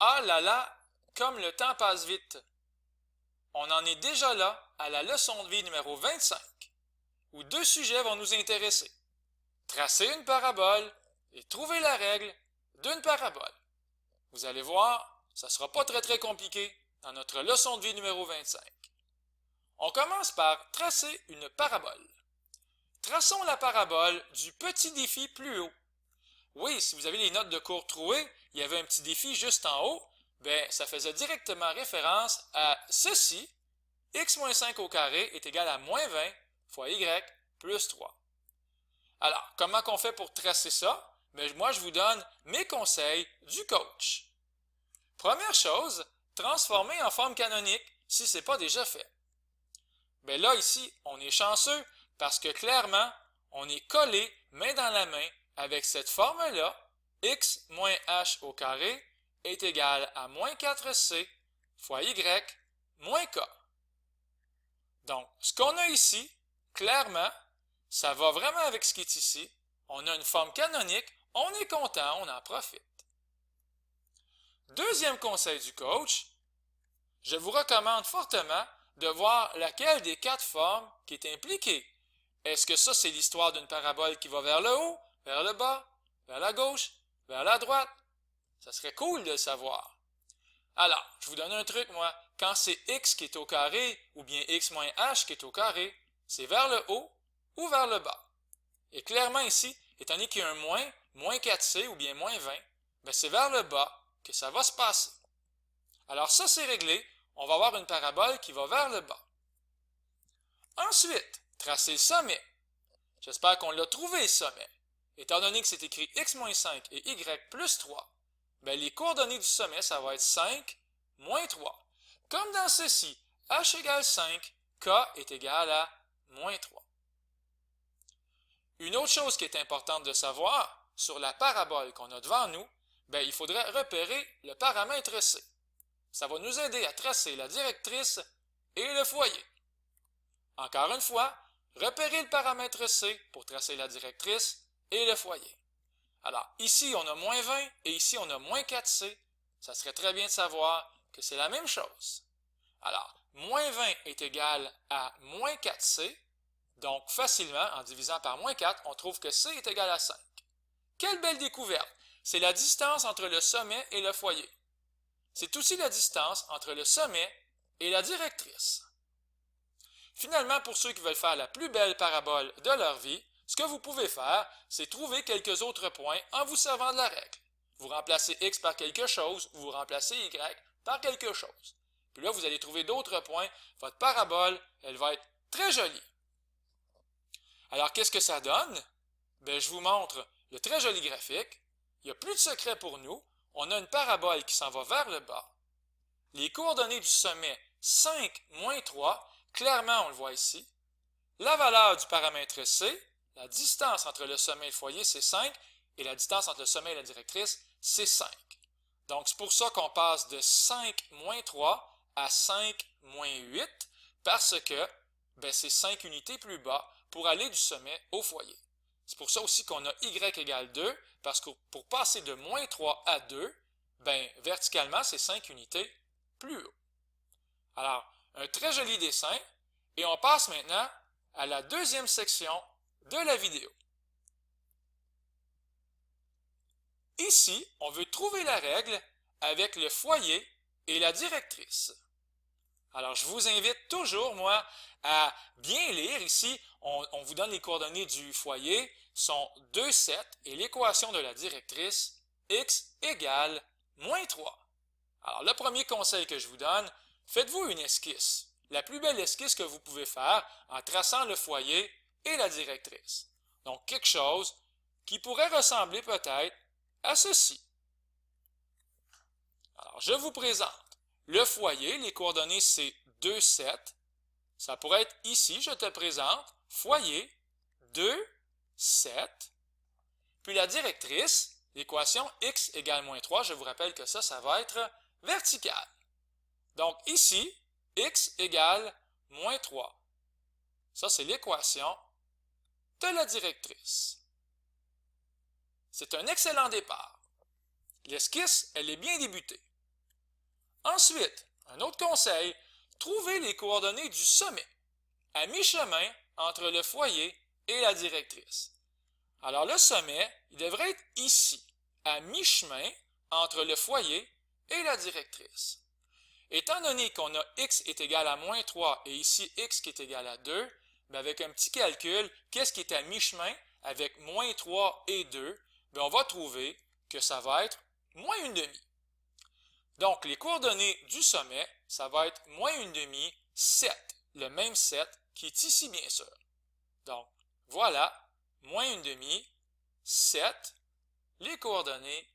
Ah là là, comme le temps passe vite. On en est déjà là à la leçon de vie numéro 25, où deux sujets vont nous intéresser. Tracer une parabole et trouver la règle d'une parabole. Vous allez voir, ça ne sera pas très compliqué dans notre leçon de vie numéro 25. On commence par tracer une parabole. Traçons la parabole du petit défi plus haut. Oui, si vous avez les notes de cours trouées, il y avait un petit défi juste en haut, ça faisait directement référence à ceci, x-5 au carré est égal à moins 20 fois y plus 3. Alors, comment qu'on fait pour tracer ça? Moi, je vous donne mes conseils du coach. Première chose, transformer en forme canonique si ce n'est pas déjà fait. Là, ici, on est chanceux parce que clairement, on est collé main dans la main avec cette forme-là, x moins h au carré est égal à moins 4c fois y moins k. Donc, ce qu'on a ici, clairement, ça va vraiment avec ce qui est ici. On a une forme canonique, on est content, on en profite. Deuxième conseil du coach, je vous recommande fortement de voir laquelle des quatre formes qui est impliquée. Est-ce que ça, c'est l'histoire d'une parabole qui va vers le haut, vers le bas, vers la gauche, vers la droite? Ça serait cool de le savoir. Alors, je vous donne un truc, moi. Quand c'est x qui est au carré, ou bien x moins h qui est au carré, c'est vers le haut ou vers le bas. Et clairement ici, étant donné qu'il y a un moins 4c ou bien moins 20, c'est vers le bas que ça va se passer. Alors ça, c'est réglé. On va avoir une parabole qui va vers le bas. Ensuite, tracer le sommet. J'espère qu'on l'a trouvé, le sommet. Étant donné que c'est écrit x moins 5 et y plus 3, les coordonnées du sommet, ça va être 5 moins 3. Comme dans ceci, h égale 5, k est égal à moins 3. Une autre chose qui est importante de savoir, sur la parabole qu'on a devant nous, il faudrait repérer le paramètre C. Ça va nous aider à tracer la directrice et le foyer. Encore une fois, repérez le paramètre C pour tracer la directrice et le foyer. Alors, ici, on a moins 20 et ici, on a moins 4C. Ça serait très bien de savoir que c'est la même chose. Alors, moins 20 est égal à moins 4C. Donc, facilement, en divisant par moins 4, on trouve que C est égal à 5. Quelle belle découverte! C'est la distance entre le sommet et le foyer. C'est aussi la distance entre le sommet et la directrice. Finalement, pour ceux qui veulent faire la plus belle parabole de leur vie, ce que vous pouvez faire, c'est trouver quelques autres points en vous servant de la règle. Vous remplacez x par quelque chose, ou vous remplacez y par quelque chose. Puis là, vous allez trouver d'autres points. Votre parabole, elle va être très jolie. Alors, qu'est-ce que ça donne? Je vous montre le très joli graphique. Il n'y a plus de secret pour nous. On a une parabole qui s'en va vers le bas. Les coordonnées du sommet, 5 moins 3, clairement on le voit ici. La valeur du paramètre C, la distance entre le sommet et le foyer, c'est 5, et la distance entre le sommet et la directrice, c'est 5. Donc c'est pour ça qu'on passe de 5 moins 3 à 5 moins 8, parce que c'est 5 unités plus bas pour aller du sommet au foyer. C'est pour ça aussi qu'on a y égale 2, parce que pour passer de moins 3 à 2, verticalement, c'est 5 unités plus haut. Alors, un très joli dessin, et on passe maintenant à la deuxième section de la vidéo. Ici, on veut trouver la règle avec le foyer et la directrice. Alors, je vous invite toujours, moi, à bien lire. Ici, on vous donne les coordonnées du foyer, sont 2, 7, et l'équation de la directrice, x égale moins 3. Alors, le premier conseil que je vous donne, faites-vous une esquisse. La plus belle esquisse que vous pouvez faire en traçant le foyer et la directrice. Donc, quelque chose qui pourrait ressembler peut-être à ceci. Alors, je vous présente le foyer. Les coordonnées, c'est 2, 7. Ça pourrait être ici, je te présente, foyer, 2, 7. Puis la directrice, l'équation x égale moins 3, je vous rappelle que ça va être vertical. Donc ici, x égale moins 3. Ça, c'est l'équation de la directrice. C'est un excellent départ. L'esquisse, elle est bien débutée. Ensuite, un autre conseil, trouvez les coordonnées du sommet, à mi-chemin entre le foyer et la directrice. Alors le sommet, il devrait être ici, à mi-chemin entre le foyer et la directrice. Étant donné qu'on a x est égal à moins 3 et ici x qui est égal à 2, bien avec un petit calcul, qu'est-ce qui est à mi-chemin avec moins 3 et 2? Bien on va trouver que ça va être moins 1/2. Donc les coordonnées du sommet, ça va être moins 1/2, 7, le même 7 qui est ici bien sûr. Donc voilà, moins 1/2, 7, les coordonnées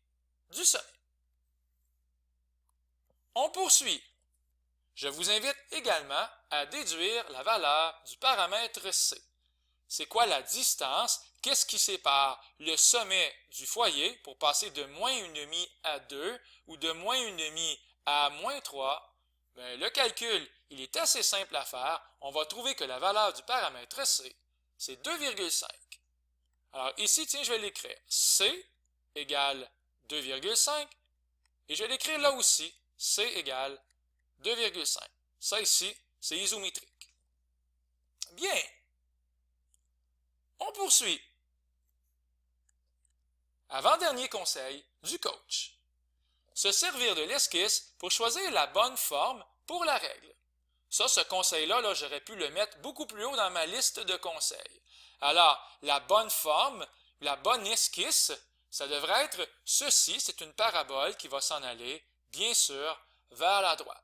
du sommet. On poursuit. Je vous invite également à déduire la valeur du paramètre C. C'est quoi la distance? Qu'est-ce qui sépare le sommet du foyer pour passer de moins 1/2 à 2 ou de moins 1/2 à moins 3? Bien, le calcul, il est assez simple à faire. On va trouver que la valeur du paramètre C, c'est 2,5. Alors ici, tiens, je vais l'écrire. C égale 2,5 et je vais l'écrire là aussi. C égale 2,5. Ça ici, c'est isométrique. Bien. On poursuit. Avant-dernier conseil du coach. Se servir de l'esquisse pour choisir la bonne forme pour la règle. Ça, ce conseil-là, j'aurais pu le mettre beaucoup plus haut dans ma liste de conseils. Alors, la bonne forme, la bonne esquisse, ça devrait être ceci, c'est une parabole qui va s'en aller, bien sûr, vers la droite.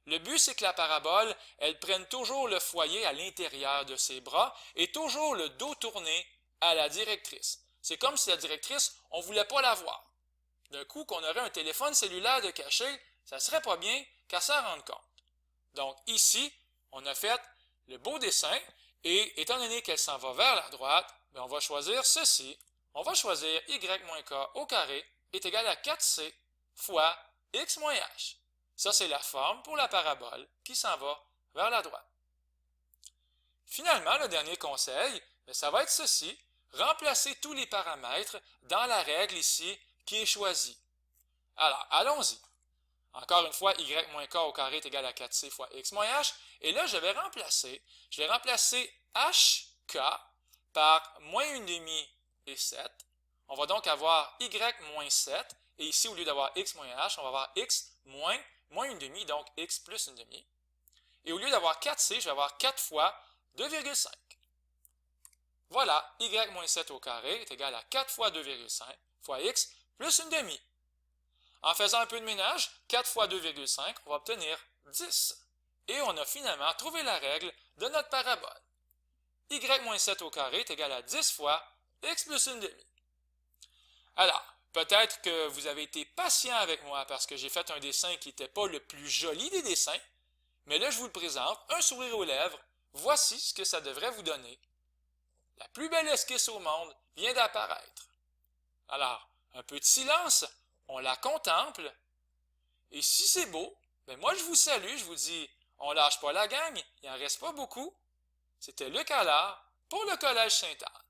Le but, c'est que la parabole, elle prenne toujours le foyer à l'intérieur de ses bras et toujours le dos tourné à la directrice. C'est comme si la directrice, on ne voulait pas la voir. D'un coup, qu'on aurait un téléphone cellulaire de caché, ça ne serait pas bien qu'elle s'en rende compte. Donc ici, on a fait le beau dessin et étant donné qu'elle s'en va vers la droite, on va choisir ceci. On va choisir y moins k au carré est égal à 4c fois x moins h. Ça, c'est la forme pour la parabole qui s'en va vers la droite. Finalement, le dernier conseil, ça va être ceci. Remplacer tous les paramètres dans la règle ici qui est choisie. Alors, allons-y. Encore une fois, y moins k au carré est égal à 4c fois x moins h. Et là, je vais remplacer hk par moins 1/2 et 7. On va donc avoir y moins 7. Et ici, au lieu d'avoir x moins h, on va avoir x moins 1/2, donc x plus 1/2. Et au lieu d'avoir 4c, je vais avoir 4 fois 2,5. Voilà, y moins 7 au carré est égal à 4 fois 2,5 fois x plus 1/2. En faisant un peu de ménage, 4 fois 2,5, on va obtenir 10. Et on a finalement trouvé la règle de notre parabole. Y moins 7 au carré est égal à 10 fois x plus 1/2. Alors, peut-être que vous avez été patient avec moi parce que j'ai fait un dessin qui n'était pas le plus joli des dessins, mais là je vous le présente, un sourire aux lèvres, voici ce que ça devrait vous donner. La plus belle esquisse au monde vient d'apparaître. Alors, un peu de silence, on la contemple, et si c'est beau, moi je vous salue, je vous dis, on lâche pas la gang, il en reste pas beaucoup. C'était Luc Allard pour le Collège Sainte-Anne.